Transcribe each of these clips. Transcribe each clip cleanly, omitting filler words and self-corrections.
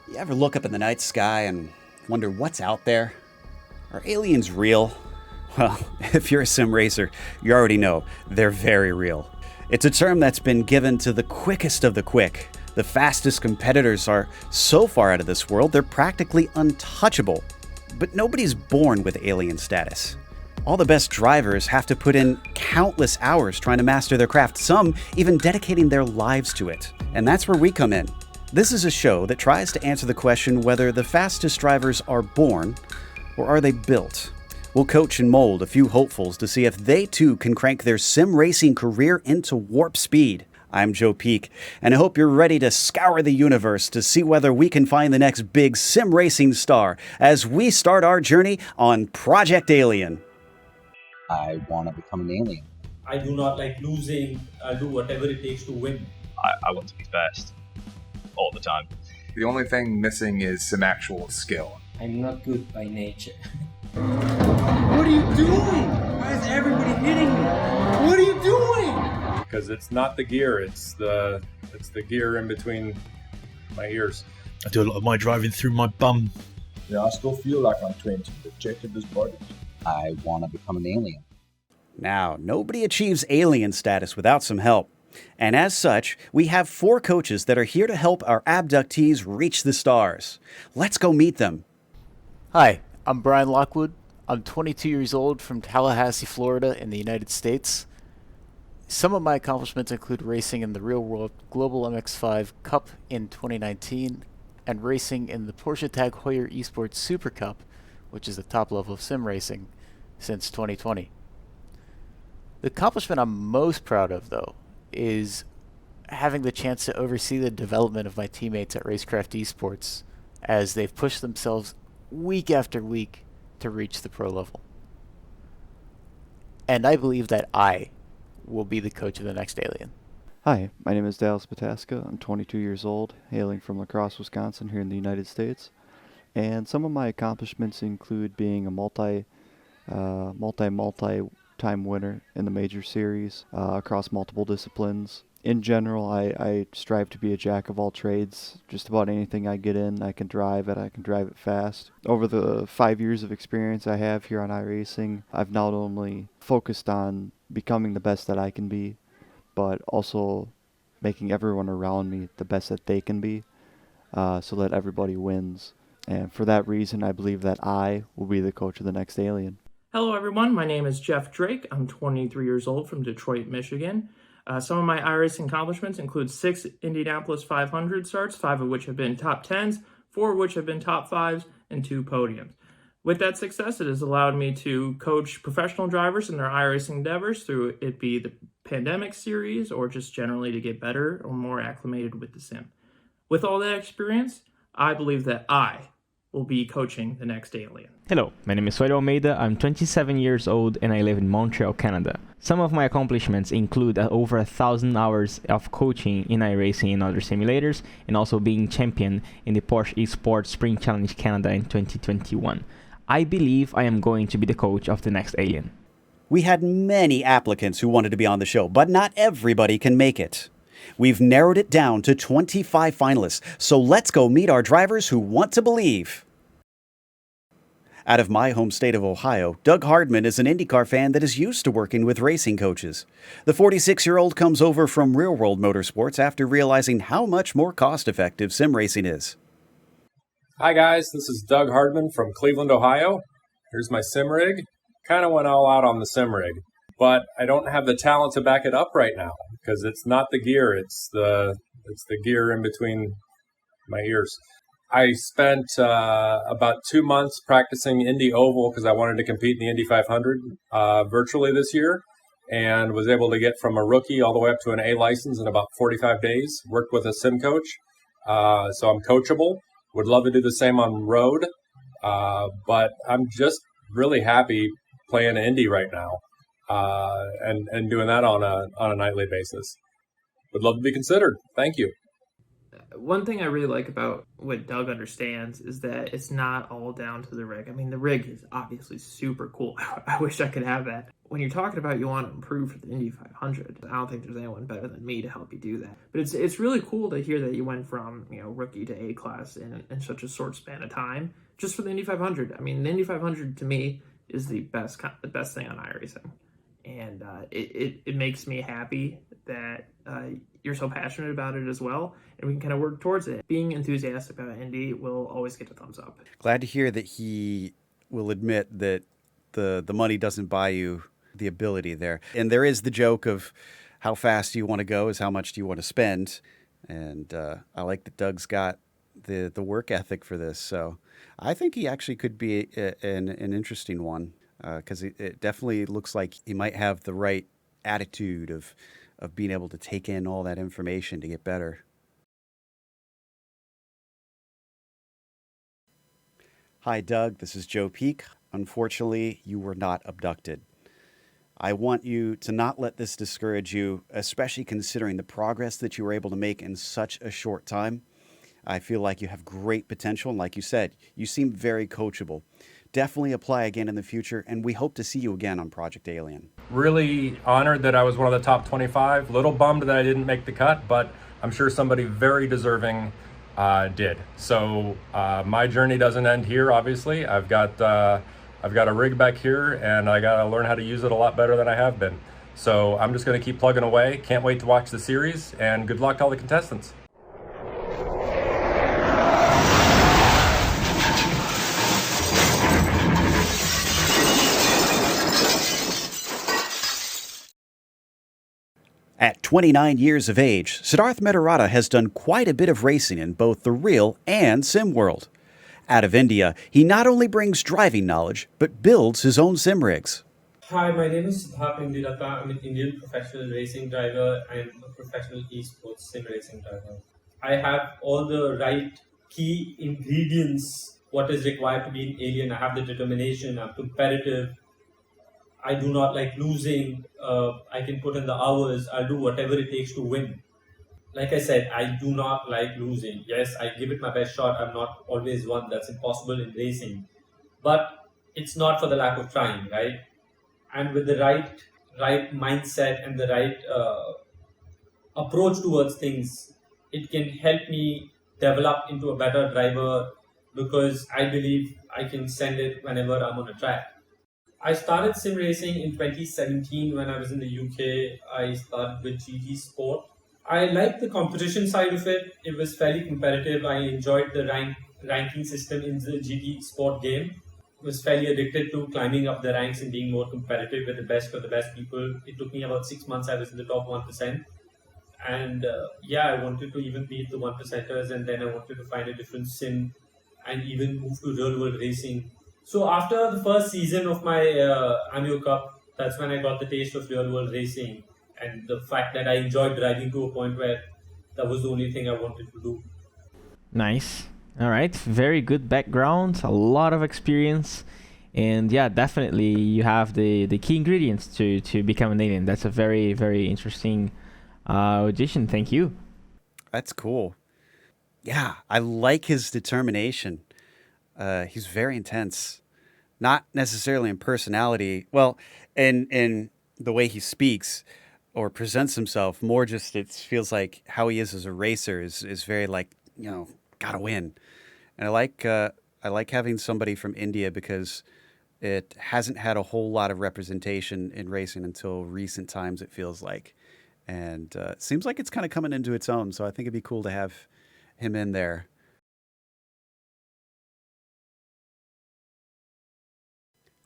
You ever look up in the night sky and wonder what's out there? Are aliens real? Well, if you're a sim racer, you already know they're very real. It's a term that's been given to the quickest of the quick. The fastest competitors are so far out of this world, they're practically untouchable. But nobody's born with alien status. All the best drivers have to put in countless hours trying to master their craft, some even dedicating their lives to it. And that's where we come in. This is a show that tries to answer the question whether the fastest drivers are born or are they built. We'll coach and mold a few hopefuls to see if they too can crank their sim racing career into warp speed. I'm Joe Peak, and I hope you're ready to scour the universe to see whether we can find the next big sim racing star as we start our journey on Project Alien. I want to become an alien. I do not like losing. I'll do whatever it takes to win. I want to be first. All the time. The only thing missing is some actual skill. I'm not good by nature. What are you doing? Why is everybody hitting me? What are you doing? Because it's not the gear, it's the gear in between my ears. I do a lot of my driving through my bum. Yeah, I still feel like I'm 20, but check this body. I want to become an alien. Now, nobody achieves alien status without some help. And as such, we have 4 coaches that are here to help our abductees reach the stars. Let's go meet them. Hi, I'm Brian Lockwood. I'm 22 years old from Tallahassee, Florida in the United States. Some of my accomplishments include racing in the real-world Global MX-5 Cup in 2019 and racing in the Porsche Tag Heuer Esports Super Cup, which is the top level of sim racing, since 2020. The accomplishment I'm most proud of, though, is having the chance to oversee the development of my teammates at Racecraft Esports as they've pushed themselves week after week to reach the pro level. And I believe that I will be the coach of the next alien. Hi, my name is Dallas Pataska. I'm 22 years old, hailing from La Crosse, Wisconsin here in the United States. And some of my accomplishments include being a multi-time winner in the major series across multiple disciplines. In general, I strive to be a jack of all trades. Just about anything I get in, I can drive it. I can drive it fast. Over the 5 years of experience I have here on iRacing, I've not only focused on becoming the best that I can be, but also making everyone around me the best that they can be, so that everybody wins. And for that reason, I believe that I will be the coach of the next alien. Hello everyone, my name is Jeff Drake. I'm 23 years old from Detroit, Michigan. Some of my iRacing accomplishments include 6 Indianapolis 500 starts, 5 of which have been top 10s, 4 of which have been top 5s, and 2 podiums. With that success, it has allowed me to coach professional drivers in their iRacing endeavors through it be the pandemic series or just generally to get better or more acclimated with the sim. With all that experience, I believe that I will be coaching the next alien. Hello, my name is Soylo Almeida. I'm 27 years old and I live in Montreal, Canada. Some of my accomplishments include over 1,000 hours of coaching in iRacing and other simulators, and also being champion in the Porsche Esports Spring Challenge Canada in 2021. I believe I am going to be the coach of the next alien. We had many applicants who wanted to be on the show, but not everybody can make it. We've narrowed it down to 25 finalists, so let's go meet our drivers who want to believe. Out of my home state of Ohio, Doug Hardman is an IndyCar fan that is used to working with racing coaches. The 46-year-old comes over from real-world motorsports after realizing how much more cost-effective sim racing is. Hi guys, this is Doug Hardman from Cleveland, Ohio. Here's my sim rig. Kind of went all out on the sim rig, but I don't have the talent to back it up right now because it's not the gear, it's the gear in between my ears. I spent about 2 months practicing Indy Oval because I wanted to compete in the Indy 500 virtually this year, and was able to get from a rookie all the way up to an A license in about 45 days. Worked with a sim coach, so I'm coachable. Would love to do the same on road, but I'm just really happy playing Indy right now and doing that on a nightly basis. Would love to be considered. Thank you. One thing I really like about what Doug understands is that it's not all down to the rig. I mean, the rig is obviously super cool. I wish I could have that. When you're talking about you want to improve for the Indy 500, I don't think there's anyone better than me to help you do that. But it's really cool to hear that you went from, rookie to A class in such a short span of time just for the Indy 500. I mean, the Indy 500 to me is the best thing on iRacing. And it makes me happy that you're so passionate about it as well, and we can kind of work towards it. Being enthusiastic about Indy will always get a thumbs up. Glad to hear that he will admit that the money doesn't buy you the ability there. And there is the joke of how fast do you want to go is how much do you want to spend. And I like that Doug's got the work ethic for this. So I think he actually could be an interesting one. Because it definitely looks like he might have the right attitude of being able to take in all that information to get better. Hi, Doug. This is Joe Peak. Unfortunately, you were not abducted. I want you to not let this discourage you, especially considering the progress that you were able to make in such a short time. I feel like you have great potential, and like you said, you seem very coachable. Definitely apply again in the future, and we hope to see you again on Project Alien. Really honored that I was one of the top 25. Little bummed that I didn't make the cut, but I'm sure somebody very deserving did. So my journey doesn't end here, obviously. I've got a rig back here, and I got to learn how to use it a lot better than I have been. So I'm just going to keep plugging away. Can't wait to watch the series, and good luck to all the contestants. At 29 years of age, Siddharth Madarath has done quite a bit of racing in both the real and sim world. Out of India, he not only brings driving knowledge, but builds his own sim rigs. Hi, my name is Siddharth Madarath. I'm an Indian professional racing driver and a professional esports sim racing driver. I have all the right key ingredients, what is required to be an alien. I have the determination, I'm competitive. I do not like losing. I can put in the hours. I'll do whatever it takes to win. Like I said, I do not like losing. Yes, I give it my best shot. I'm not always one. That's impossible in racing. But it's not for the lack of trying, right? And with the right mindset and the right approach towards things, it can help me develop into a better driver because I believe I can send it whenever I'm on a track. I started sim racing in 2017 when I was in the UK. I started with GT Sport. I liked the competition side of it. It was fairly competitive. I enjoyed the ranking system in the GT Sport game. I was fairly addicted to climbing up the ranks and being more competitive with the best of the best people. It took me about 6 months. I was in the top 1%. And I wanted to even beat the 1%ers, and then I wanted to find a different sim and even move to real world racing. So after the first season of my Amio Cup, that's when I got the taste of real world racing and the fact that I enjoyed driving to a point where that was the only thing I wanted to do. Nice. All right. Very good background, a lot of experience. And yeah, definitely you have the key ingredients to become an alien. That's a very, very interesting audition. Thank you. That's cool. Yeah, I like his determination. He's very intense, not necessarily in personality. Well, in the way he speaks or presents himself, more just it feels like how he is as a racer is very like, gotta win. And I like having somebody from India because it hasn't had a whole lot of representation in racing until recent times, it feels like. And it seems like it's kind of coming into its own. So I think it'd be cool to have him in there.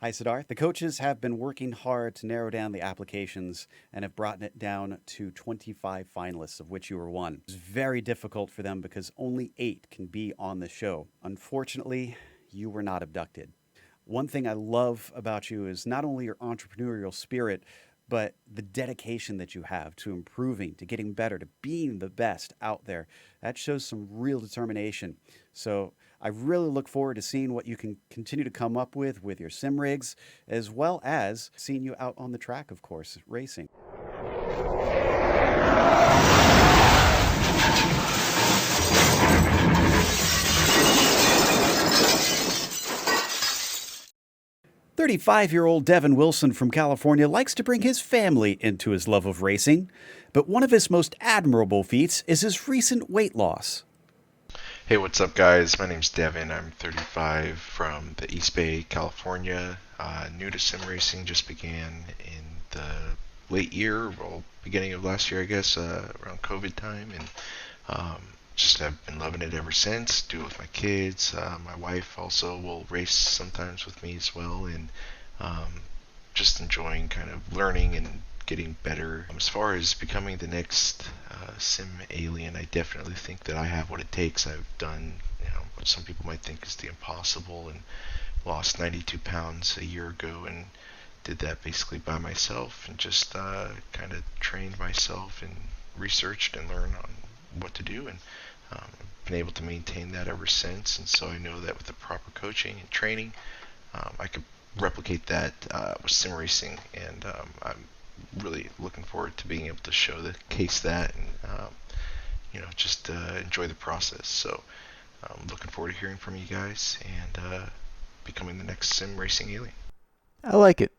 Hi, Siddharth. The coaches have been working hard to narrow down the applications and have brought it down to 25 finalists, of which you were one. It's very difficult for them because only 8 can be on the show. Unfortunately, you were not abducted. One thing I love about you is not only your entrepreneurial spirit, but the dedication that you have to improving, to getting better, to being the best out there. That shows some real determination. So I really look forward to seeing what you can continue to come up with your sim rigs, as well as seeing you out on the track, of course, racing. 35-year-old Devin Wilson from California likes to bring his family into his love of racing, but one of his most admirable feats is his recent weight loss. Hey, what's up, guys? My name's Devin. I'm 35 from the East Bay, California. New to sim racing, just began in the late year, well, beginning of last year, I guess, around COVID time, and just have been loving it ever since. Do it with my kids. My wife also will race sometimes with me as well, and just enjoying kind of learning and getting better. As far as becoming the next sim alien, I definitely think that I have what it takes. I've done, what some people might think is the impossible, and lost 92 pounds a year ago, and did that basically by myself, and just kind of trained myself and researched and learned on what to do, and been able to maintain that ever since. And so I know that with the proper coaching and training, I could replicate that with sim racing, and I'm really looking forward to being able to show the case that, and just enjoy the process. So I'm looking forward to hearing from you guys and becoming the next sim racing alien. I like it.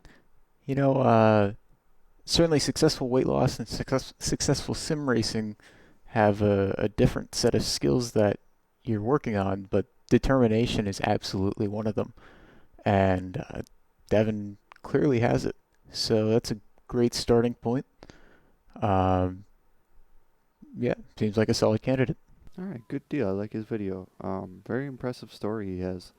Certainly successful weight loss and successful sim racing have a different set of skills that you're working on, but determination is absolutely one of them. And Devin clearly has it. So that's a great starting point. Yeah, seems like a solid candidate. All right, good deal. I like his video. Very impressive story he has.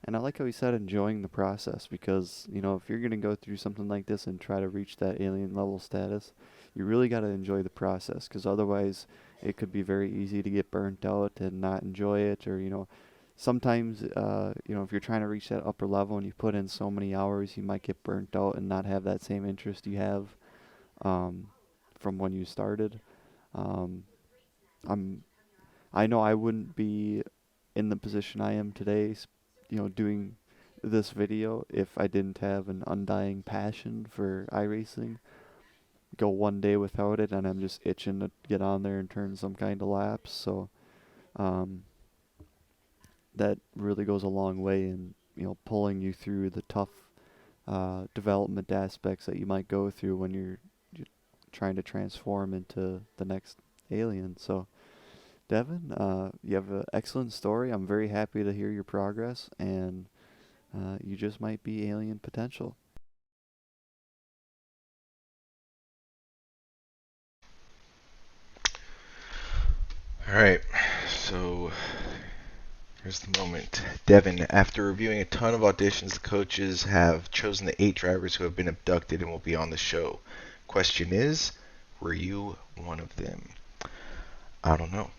And I like how he said enjoying the process, because, if you're going to go through something like this and try to reach that alien level status, you really got to enjoy the process, because otherwise it could be very easy to get burnt out and not enjoy it. Or, sometimes, if you're trying to reach that upper level and you put in so many hours, you might get burnt out and not have that same interest you have from when you started. I know I wouldn't be in the position I am today, doing this video, if I didn't have an undying passion for iRacing. Go one day without it and I'm just itching to get on there and turn some kind of laps. So that really goes a long way in pulling you through the tough development aspects that you might go through when you're trying to transform into the next alien. So Devin, you have an excellent story. I'm very happy to hear your progress, and you just might be alien potential. Alright, so here's the moment. Devin, after reviewing a ton of auditions, the coaches have chosen the 8 drivers who have been abducted and will be on the show. Question is, were you one of them? I don't know.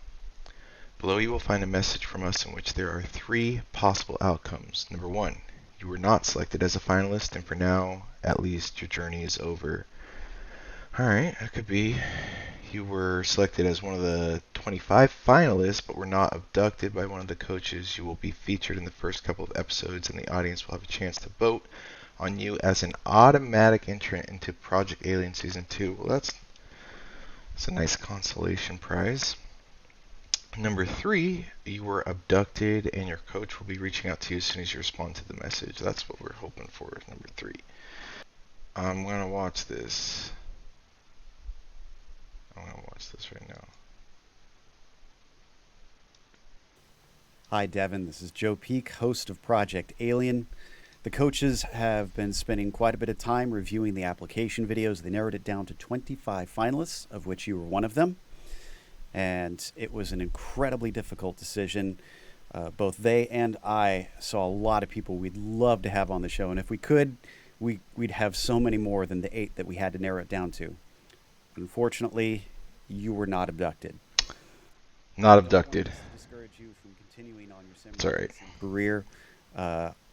Below you will find a message from us in which there are 3 possible outcomes. Number 1, you were not selected as a finalist, and for now, at least, your journey is over. Alright, that could be you were selected as one of the 25 finalists, but were not abducted by one of the coaches. You will be featured in the first couple of episodes, and the audience will have a chance to vote on you as an automatic entrant into Project Alien Season 2. Well, that's a nice consolation prize. Number 3, you were abducted, and your coach will be reaching out to you as soon as you respond to the message. That's what we're hoping for, number 3. I'm going to watch this. I'm going to watch this right now. Hi, Devin. This is Joe Peak, host of Project Alien. The coaches have been spending quite a bit of time reviewing the application videos. They narrowed it down to 25 finalists, of which you were one of them. And it was an incredibly difficult decision. Both they and I saw a lot of people we'd love to have on the show. And if we could, we'd have so many more than the 8 that we had to narrow it down to. Unfortunately, you were not abducted. Not abducted. Discourage you from continuing on your It's all right. career.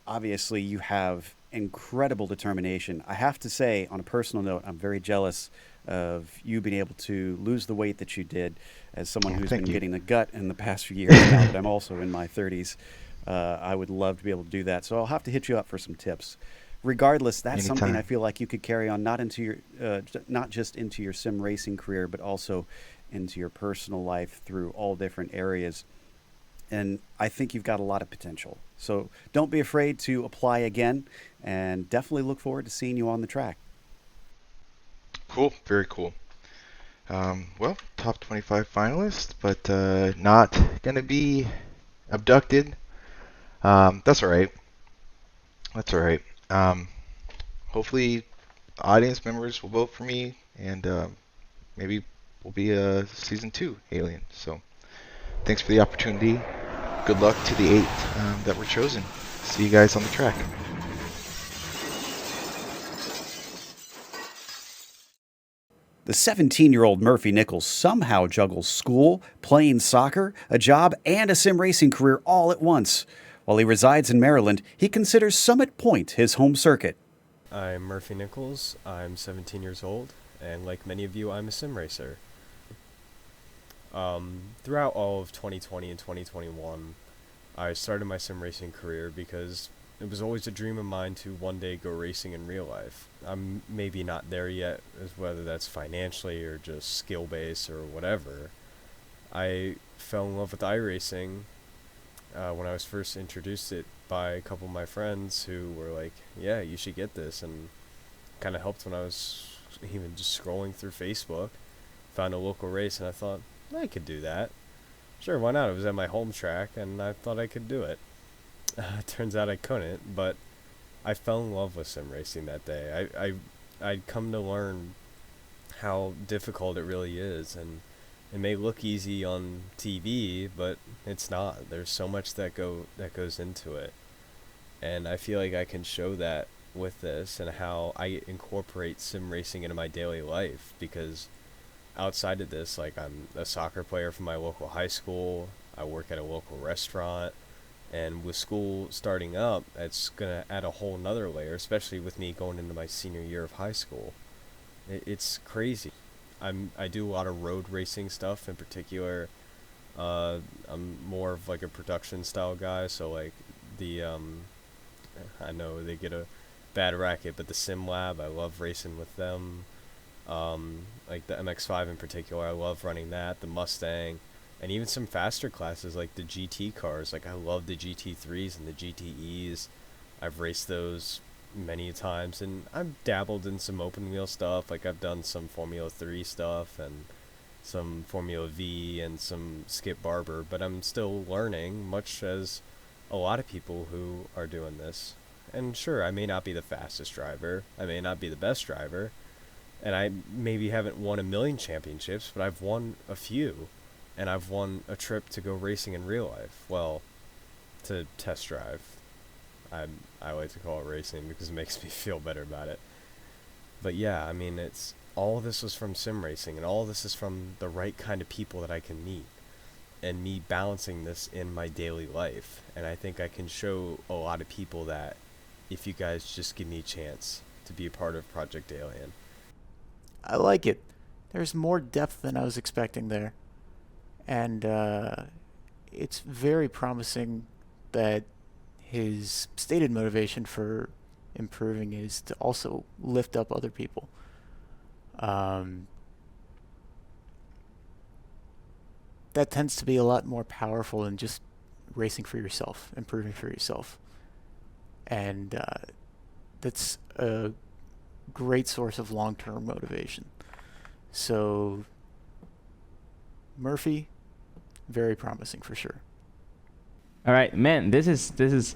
Obviously, you have incredible determination. I have to say, on a personal note, I'm very jealous of you being able to lose the weight that you did. As someone who's been getting the gut in the past few years, now that I'm also in my 30s, I would love to be able to do that. So I'll have to hit you up for some tips. Regardless, that's Anytime. something I feel like you could carry on not just into your sim racing career, but also into your personal life through all different areas. And I think you've got a lot of potential. So don't be afraid to apply again. and definitely look forward to seeing you on the track. Cool, very cool. Well, top 25 finalist, but not gonna be abducted. That's all right. That's all right. Hopefully, audience members will vote for me, and maybe we'll be a season 2 alien. So, thanks for the opportunity. Good luck to the 8 that were chosen. See you guys on the track. The 17-year-old Murphy Nichols somehow juggles school, playing soccer, a job, and a sim racing career all at once. While he resides in Maryland, he considers Summit Point his home circuit. I'm Murphy Nichols. I'm 17 years old, and like many of you, I'm a sim racer. Throughout all of 2020 and 2021, I started my sim racing career because it was always a dream of mine to one day go racing in real life. I'm maybe not there yet, as whether that's financially or just skill based or whatever. I fell in love with iRacing when I was first introduced it by a couple of my friends who were like, yeah, you should get this, and kind of helped when I was even just scrolling through Facebook. Found a local race and I thought, I could do that. Sure, why not? It was at my home track and I thought I could do it. Turns out I couldn't, but I fell in love with sim racing that day. I'd come to learn how difficult it really is, and it may look easy on TV, but it's not. There's so much that goes into it, and I feel like I can show that with this and how I incorporate sim racing into my daily life, because outside of this, like, I'm a soccer player for my local high school, I work at a local restaurant, and with school starting up, it's going to add a whole nother layer, especially with me going into my senior year of high school. It's crazy. I do a lot of road racing stuff in particular. I'm more of like a production style guy, so like I know they get a bad racket, but the Sim Lab, I love racing with them. Like the MX-5 in particular, I love running that, the Mustang, and even some faster classes like the GT cars. Like I love the GT3s and the GTEs. I've raced those many times, and I've dabbled in some open wheel stuff. Like I've done some Formula 3 stuff and some Formula V and some Skip Barber, but I'm still learning, much as a lot of people who are doing this. And sure, I may not be the fastest driver, I may not be the best driver, and I maybe haven't won a million championships, but I've won a few, and I've won a trip to go racing in real life. Well, to test drive. I like to call it racing because it makes me feel better about it. But yeah, I mean, it's all this was from sim racing, and all this is from the right kind of people that I can meet, and me balancing this in my daily life. And I think I can show a lot of people that if you guys just give me a chance to be a part of Project Alien. I like it. There's more depth than I was expecting there. And it's very promising that his stated motivation for improving is to also lift up other people. That tends to be a lot more powerful than just racing for yourself, improving for yourself. And that's a great source of long-term motivation. So, Murphy, very promising for sure. All right, man, this is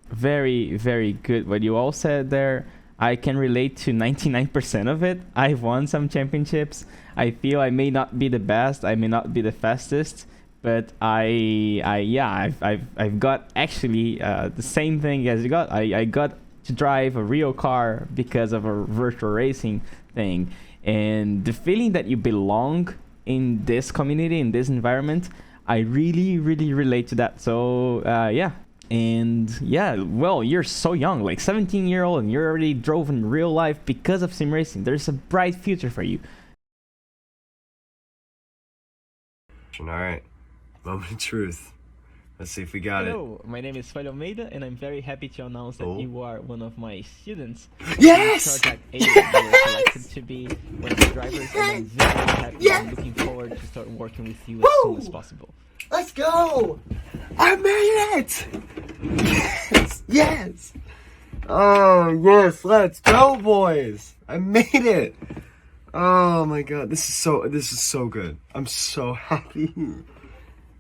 very, very good what you all said there. I can relate to 99% of it. I've won some championships. I feel I may not be the best, I may not be the fastest, but I've got actually the same thing as you got. I got to drive a real car because of a virtual racing thing, and the feeling that you belong in this community, in this environment, I really, really relate to that. So yeah. And yeah, well, you're so young, like 17-year-old, and you're already drove in real life because of sim racing. There's a bright future for you. All right, moment of truth. Let's see if we got it. Hello, my name is Félix Almeida, and I'm very happy to announce that you are one of my students. Yes! Project Alien, you were selected to be one of the drivers, and I'm very happy. Yes! I'm looking forward to start working with you Woo! as soon as possible. Let's go! I made it! Yes! Yes! Oh, yes, let's go, boys. I made it. Oh my god, this is so good. I'm so happy.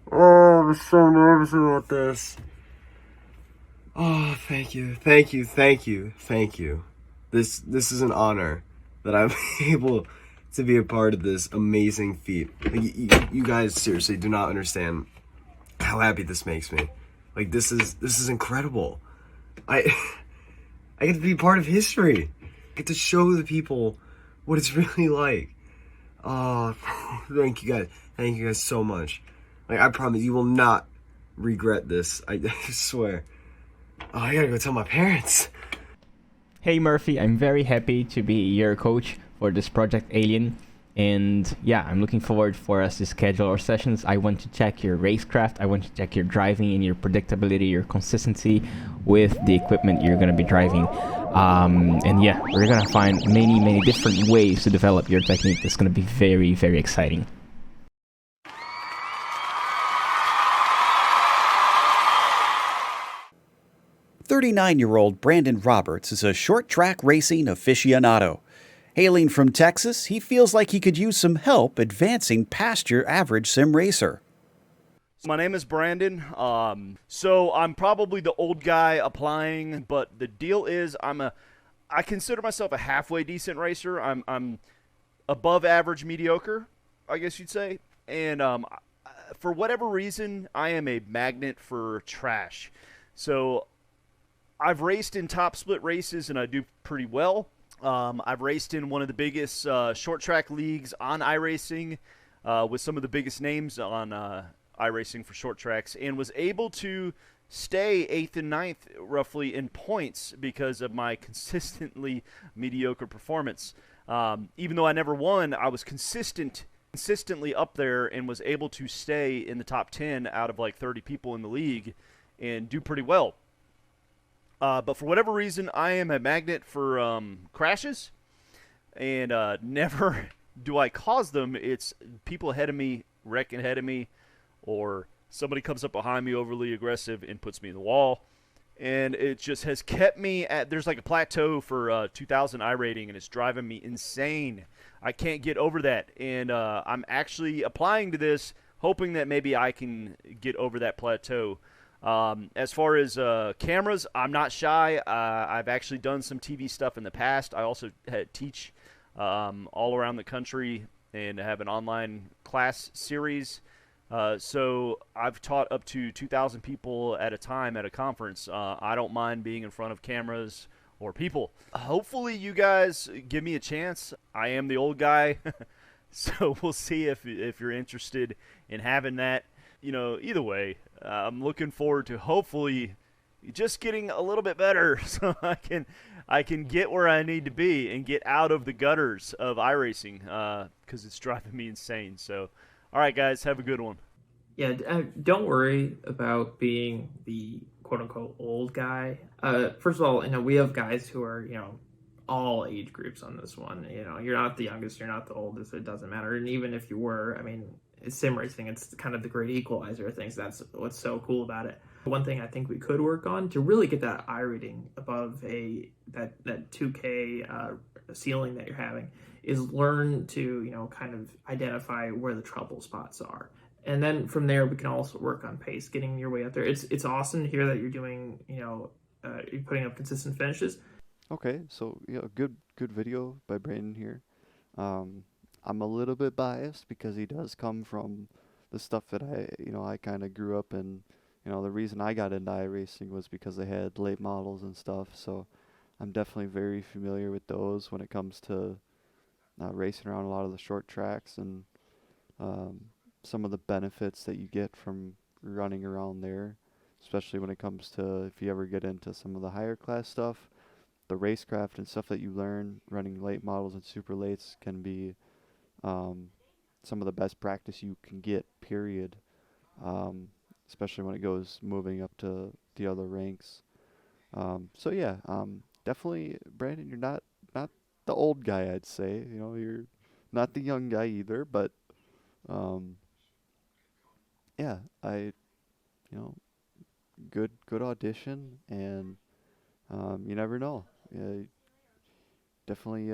Oh, I'm so nervous about this. Oh, thank you. This is an honor that I'm able to be a part of this amazing feat. Like, you guys seriously do not understand how happy this makes me. Like, this is incredible. I get to be part of history. I get to show the people what it's really like. Oh, thank you guys so much. Like, I promise you will not regret this. I swear. Oh, I gotta go tell my parents. Hey Murphy, I'm very happy to be your coach for this Project Alien. And yeah, I'm looking forward for us to schedule our sessions. I want to check your racecraft. I want to check your driving and your predictability, your consistency with the equipment you're going to be driving. And yeah, we're going to find many different ways to develop your technique. That's going to be very, very exciting. "39-year-old Brandon Roberts is a short track racing aficionado. Hailing from Texas, he feels like he could use some help advancing past your average sim racer. My name is Brandon. So I'm probably the old guy applying, but the deal is I consider myself a halfway decent racer. I'm above average mediocre, I guess you'd say. And for whatever reason, I am a magnet for trash. So I've raced in top split races and I do pretty well. I've raced in one of the biggest short track leagues on iRacing with some of the biggest names on iRacing for short tracks, and was able to stay 8th and 9th roughly in points because of my consistently mediocre performance. Even though I never won, I was consistently up there and was able to stay in the top 10 out of like 30 people in the league and do pretty well. But for whatever reason, I am a magnet for crashes, and never do I cause them. It's people ahead of me, wrecking ahead of me, or somebody comes up behind me overly aggressive and puts me in the wall. And it just has kept me at, there's like a plateau for 2,000 iRating, and it's driving me insane. I can't get over that, and I'm actually applying to this, hoping that maybe I can get over that plateau. As far as cameras, I'm not shy. I've actually done some TV stuff in the past. I also teach all around the country and have an online class series. So I've taught up to 2,000 people at a time at a conference. I don't mind being in front of cameras or people. Hopefully you guys give me a chance. I am the old guy, so we'll see if you're interested in having that. You know, either way, I'm looking forward to hopefully just getting a little bit better so I can get where I need to be and get out of the gutters of iRacing because it's driving me insane. So, all right, guys, have a good one. Yeah, don't worry about being the quote-unquote old guy. First of all, we have guys who are, all age groups on this one. You're not the youngest, you're not the oldest, it doesn't matter. And even if you were, it's sim racing, it's kind of the great equalizer of things. That's what's so cool about it. One thing I think we could work on to really get that I rating above that 2K ceiling that you're having is learn to kind of identify where the trouble spots are, and then from there we can also work on pace, getting your way up there. It's awesome to hear that you're doing you're putting up consistent finishes. Okay, so yeah, good video by Brandon here. I'm a little bit biased because he does come from the stuff that I kind of grew up in. The reason I got into iRacing was because they had late models and stuff, so I'm definitely very familiar with those when it comes to racing around a lot of the short tracks and some of the benefits that you get from running around there, especially when it comes to if you ever get into some of the higher class stuff. The racecraft and stuff that you learn running late models and super lates can be some of the best practice you can get, period. Especially when it goes moving up to the other ranks. So yeah, definitely, Brandon, you're not the old guy, I'd say. You're not the young guy either, but yeah, good audition, and You never know. Definitely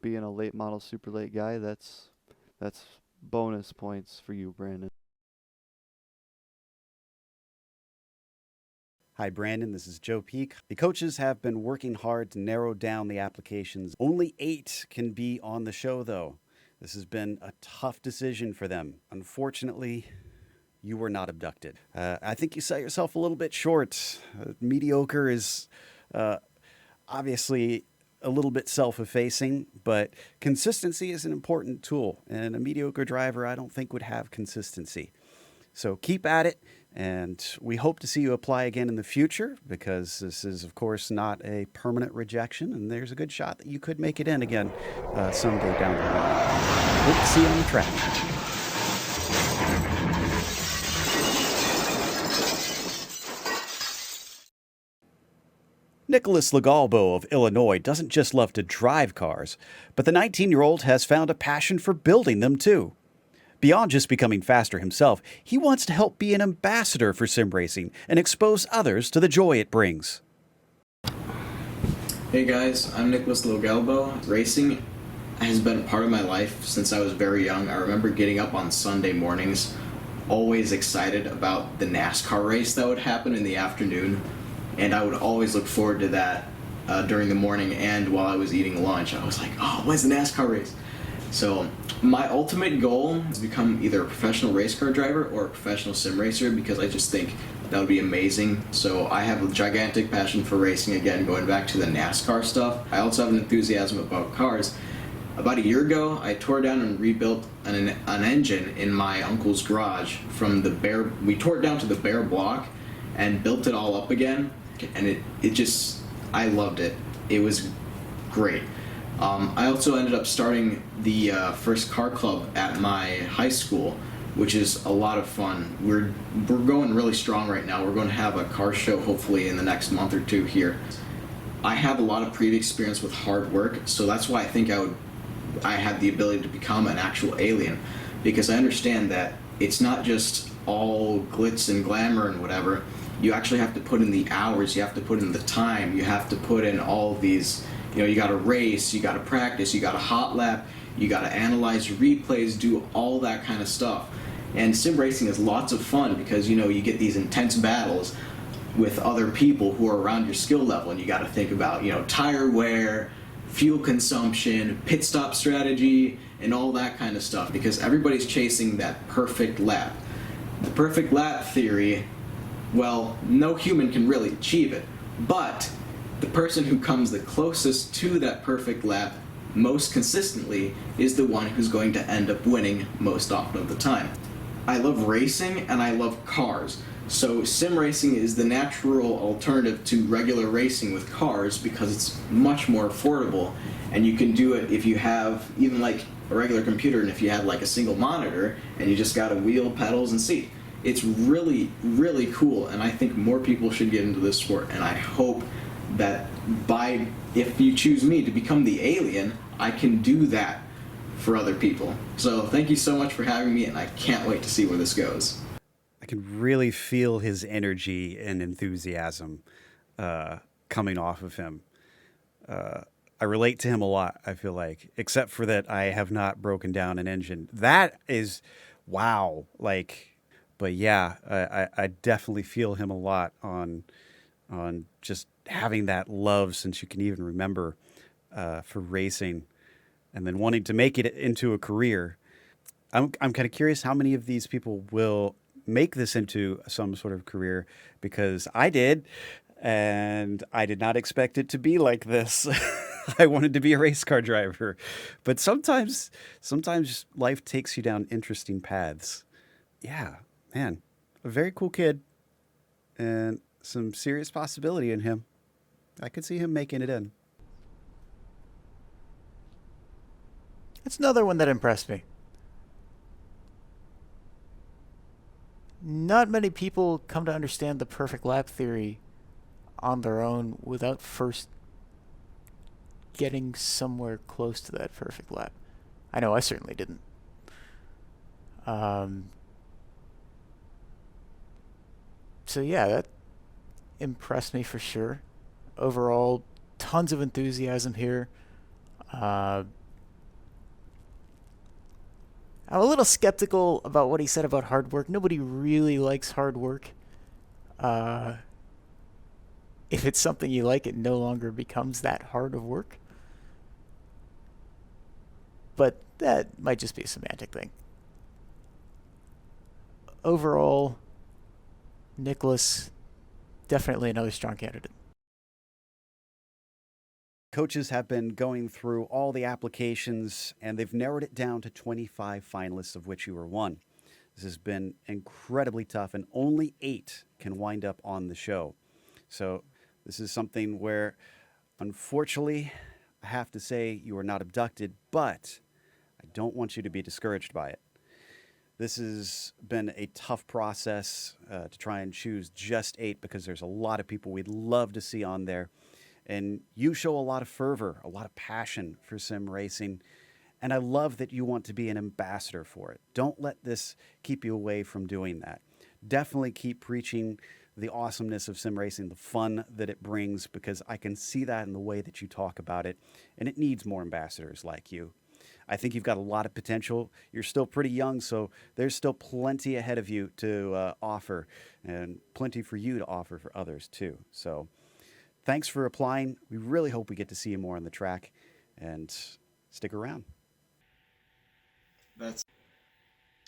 being a late model super late guy, that's bonus points for you, Brandon. Hi, Brandon. This is Joe Peak. The coaches have been working hard to narrow down the applications. Only 8 can be on the show, though. This has been a tough decision for them. Unfortunately, you were not abducted. I think you set yourself a little bit short. Mediocre is obviously a little bit self-effacing, but consistency is an important tool. And a mediocre driver, I don't think, would have consistency. So keep at it, and we hope to see you apply again in the future, because this is, of course, not a permanent rejection, and there's a good shot that you could make it in again someday down the line. Hope to see you on the track. Nicholas Lagalbo of Illinois doesn't just love to drive cars, but the 19-year-old has found a passion for building them too. Beyond just becoming faster himself, he wants to help be an ambassador for sim racing and expose others to the joy it brings. Hey guys, I'm Nicholas Lagalbo. Racing has been part of my life since I was very young. I remember getting up on Sunday mornings, always excited about the NASCAR race that would happen in the afternoon, and I would always look forward to that during the morning and while I was eating lunch. I was like, oh, when's the NASCAR race? So my ultimate goal is to become either a professional race car driver or a professional sim racer, because I just think that would be amazing. So I have a gigantic passion for racing again, going back to the NASCAR stuff. I also have an enthusiasm about cars. About a year ago, I tore down and rebuilt an engine in my uncle's garage from the bare. We tore it down to the bare block and built it all up again, and it just, I loved it. It was great. I also ended up starting the first car club at my high school, which is a lot of fun. We're going really strong right now. We're going to have a car show hopefully in the next month or two here. I have a lot of previous experience with hard work, so that's why I think I have the ability to become an actual alien, because I understand that it's not just all glitz and glamour and whatever. You actually have to put in the hours, you have to put in the time, you have to put in all these, you got to race, you got to practice, you got to hot lap, you got to analyze your replays, do all that kind of stuff. And sim racing is lots of fun because, you get these intense battles with other people who are around your skill level, and you got to think about, tire wear, fuel consumption, pit stop strategy, and all that kind of stuff, because everybody's chasing that perfect lap. The perfect lap theory, well, no human can really achieve it, but the person who comes the closest to that perfect lap most consistently is the one who's going to end up winning most often of the time. I love racing and I love cars, so sim racing is the natural alternative to regular racing with cars because it's much more affordable, and you can do it if you have even like a regular computer and if you have like a single monitor and you just got a wheel, pedals, and seat. It's really, really cool, and I think more people should get into this sport, and I hope that if you choose me to become the alien, I can do that for other people. So thank you so much for having me, and I can't wait to see where this goes. I can really feel his energy and enthusiasm coming off of him. I relate to him a lot, I feel like, except for that I have not broken down an engine. That is, wow. But yeah, I definitely feel him a lot on just having that love since you can even remember for racing, and then wanting to make it into a career. I'm kind of curious how many of these people will make this into some sort of career, because I did, and I did not expect it to be like this. I wanted to be a race car driver, but sometimes life takes you down interesting paths. Yeah, man, a very cool kid, and some serious possibility in him. I could see him making it in. That's another one that impressed me. Not many people come to understand the perfect lap theory on their own without first getting somewhere close to that perfect lap. I know I certainly didn't. So yeah, that impressed me for sure. overall, tons of enthusiasm here. I'm a little skeptical about what he said about hard work. Nobody really likes hard work. If it's something you like, it no longer becomes that hard of work. But that might just be a semantic thing. Overall, Nichols, definitely another strong candidate. Coaches have been going through all the applications, and they've narrowed it down to 25 finalists, of which you were one. This has been incredibly tough, and only 8 can wind up on the show. So this is something where, unfortunately, I have to say you are not abducted, but I don't want you to be discouraged by it. This has been a tough process to try and choose just 8, because there's a lot of people we'd love to see on there. And you show a lot of fervor, a lot of passion for sim racing. And I love that you want to be an ambassador for it. Don't let this keep you away from doing that. Definitely keep preaching the awesomeness of sim racing, the fun that it brings, because I can see that in the way that you talk about it. And it needs more ambassadors like you. I think you've got a lot of potential. You're still pretty young, so there's still plenty ahead of you to offer, and plenty for you to offer for others too. So thanks for applying. We really hope we get to see you more on the track, and stick around.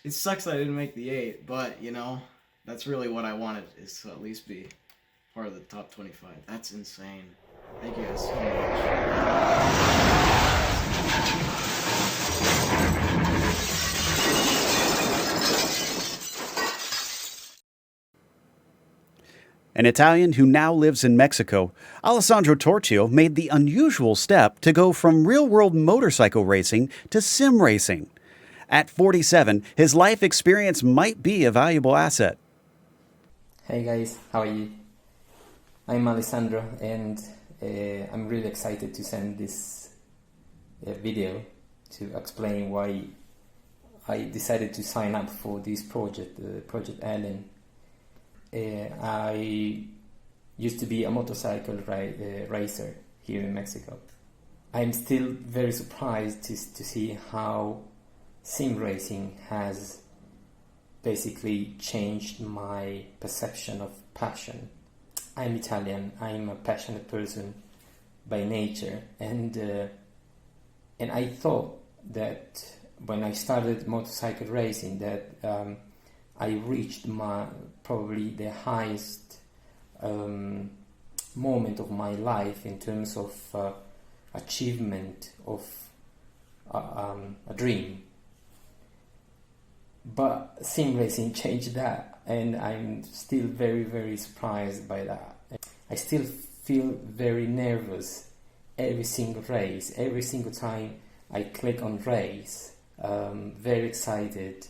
It sucks that I didn't make the 8, but you know, that's really what I wanted, is to at least be part of the top 25. That's insane. Thank you guys so much. An Italian who now lives in Mexico, Alessandro Tortillo made the unusual step to go from real-world motorcycle racing to sim racing. At 47, his life experience might be a valuable asset. Hey guys, how are you? I'm Alessandro, and I'm really excited to send this video to explain why I decided to sign up for this project, Project Alien. I used to be a motorcycle racer here in Mexico. I'm still very surprised to see how sim racing has basically changed my perception of passion. I'm Italian, I'm a passionate person by nature, and I thought that when I started motorcycle racing that I reached probably the highest moment of my life in terms of achievement of a dream. But sim racing changed that, and I'm still very, very surprised by that. I still feel very nervous every single race, every single time I click on race. Very excited,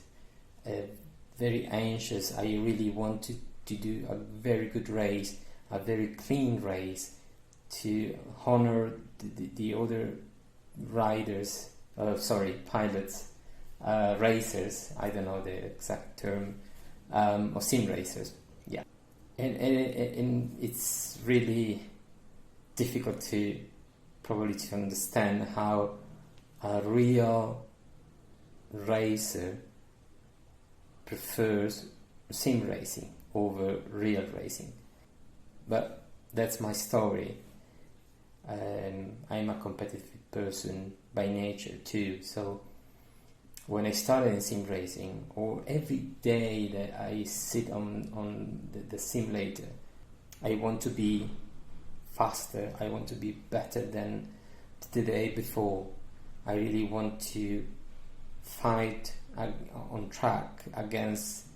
very anxious. I really want to do a very good race, a very clean race, to honor the other riders, pilots, racers, I don't know the exact term, or sim racers, yeah. And it's really difficult to understand how a real racer prefers sim racing over real racing. But that's my story. I'm a competitive person by nature too, so when I started in sim racing, or every day that I sit on the simulator, I want to be faster, I want to be better than the day before. I really want to fight on track against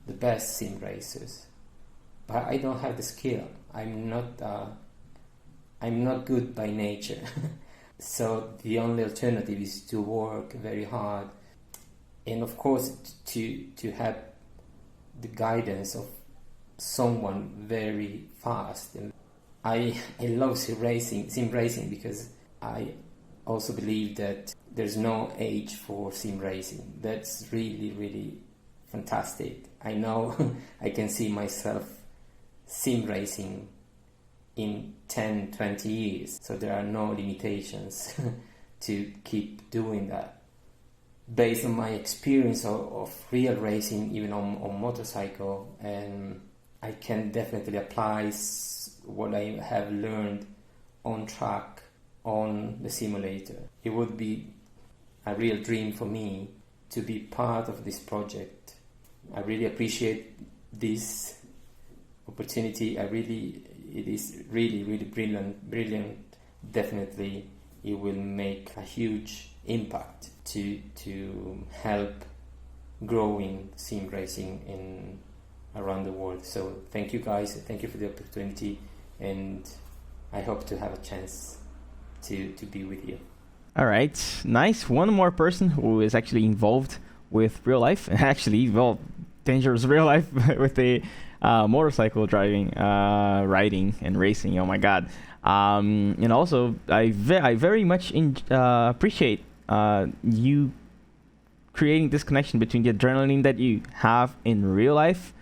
the best sim racers, but I don't have the skill. I'm not good by nature. So the only alternative is to work very hard, and of course to have the guidance of someone very fast. And I love sim racing because I also believe that there's no age for sim racing. That's really, really fantastic. I know I can see myself sim racing in 10, 20 years. So there are no limitations to keep doing that. Based on my experience of real racing, even on motorcycle, and I can definitely apply what I have learned on track, on the simulator. It would be a real dream for me to be part of this project. I really appreciate this opportunity. It is really brilliant. Definitely, it will make a huge impact to help growing sim racing around the world. So thank you guys, thank you for the opportunity, and I hope to have a chance to be with you. All right, nice. One more person who is actually involved with real life, actually, well, dangerous real life with the motorcycle driving, riding, and racing. Oh my God! And also, I very much appreciate you creating this connection between the adrenaline that you have in real life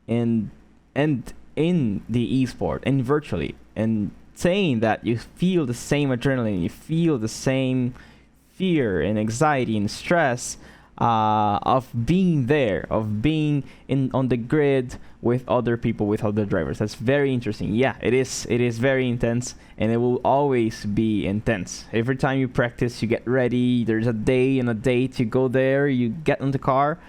and in the esport and virtually, and saying that you feel the same adrenaline, you feel the same fear and anxiety and stress of being there, of being on the grid with other people, with other drivers. That's very interesting. Yeah, it is very intense, and it will always be intense. Every time you practice, you get ready, there's a day and a date, you go there, you get in the car,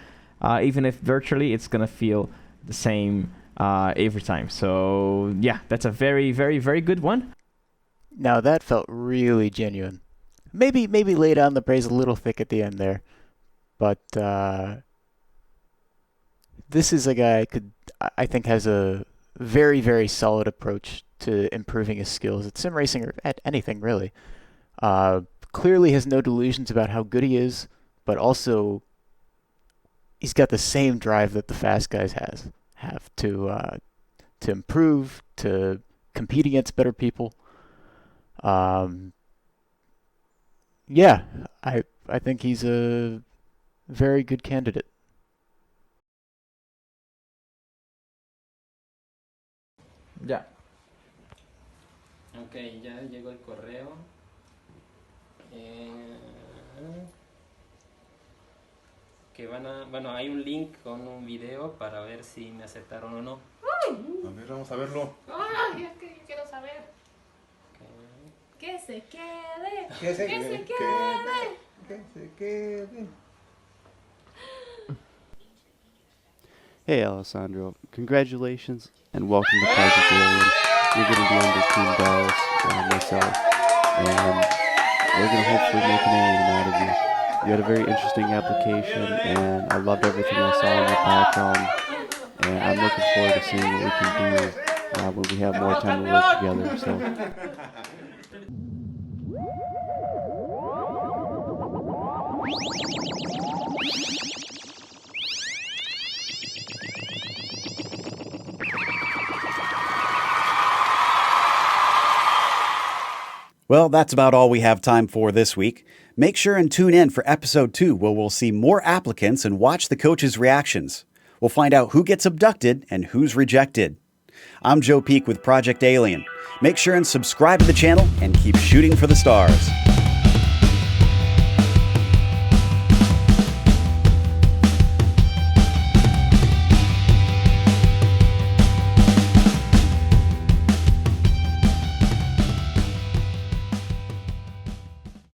even if virtually, it's gonna feel the same every time. So yeah, that's a very good one. Now that felt really genuine. Maybe lay down the praise a little thick at the end there, but this is a guy I think has a very solid approach to improving his skills at sim racing or at anything really. Clearly has no delusions about how good he is, but also he's got the same drive that the fast guys have to improve, to compete against better people. Yeah, I think he's a very good candidate. Ya. Ok, ya llegó el correo. Que bueno, hay un link con un video para ver si me aceptaron o no. A ver, vamos a verlo. Ay, es que yo quiero saber. Que se quede. Que se quede. Que se quede. Hey Alessandro, congratulations and welcome to Project Alien. You're going to be under Team Dallas and myself, and we're going to hopefully make an alien out of you. You had a very interesting application, and I loved everything I saw in your background, and I'm looking forward to seeing what we can do when we have more time to work together. So. Well, that's about all we have time for this week. Make sure and tune in for episode 2, where we'll see more applicants and watch the coaches' reactions. We'll find out who gets abducted and who's rejected. I'm Joe Peak with Project Alien. Make sure and subscribe to the channel and keep shooting for the stars.